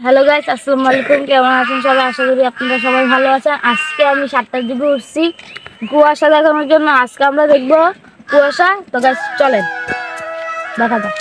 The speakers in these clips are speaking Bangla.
হ্যালো গাইস, আসসালামু আলাইকুম। কেমন আছেন সবাই? আশা করি আপনারা সবাই ভালো আছেন। আজকে আমি 7টার দিকে উঠছি কুয়াশা দেখানোর জন্য। আজকে আমরা দেখবো কুয়াশা। তো গাইস চলেন দেখা যাক।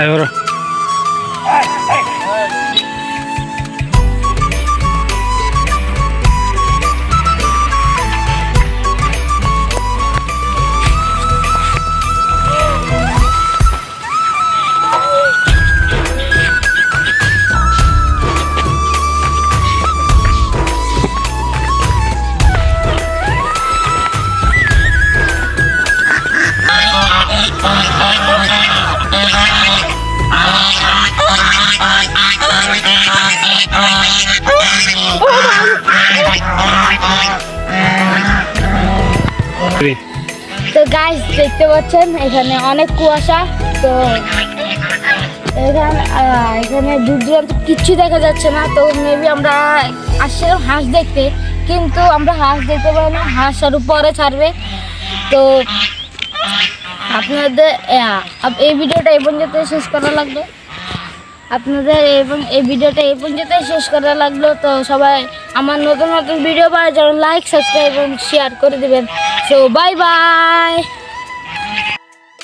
Ahora. তো গাইস দেখতে পাচ্ছেন এখানে অনেক কুয়াশা। তো এখানে দূর দূরান্ত কিচ্ছু দেখা যাচ্ছে না। তো মেবি আমরা আসছিলাম হাঁস দেখতে, কিন্তু আমরা হাঁস দেখতে পাই না, হাঁস আরও পরে ছাড়বে। তো আপনাদের এই ভিডিওটা এই পর্যন্ত শেষ করা লাগলো আপনাদের, এবং এই ভিডিওটা এই পর্যন্ত শেষ করা লাগলো। তো সবাই আমার নতুন নতুন ভিডিও পাওয়ার জন্য লাইক, সাবস্ক্রাইব এবং শেয়ার করে দেবেন। So bye bye.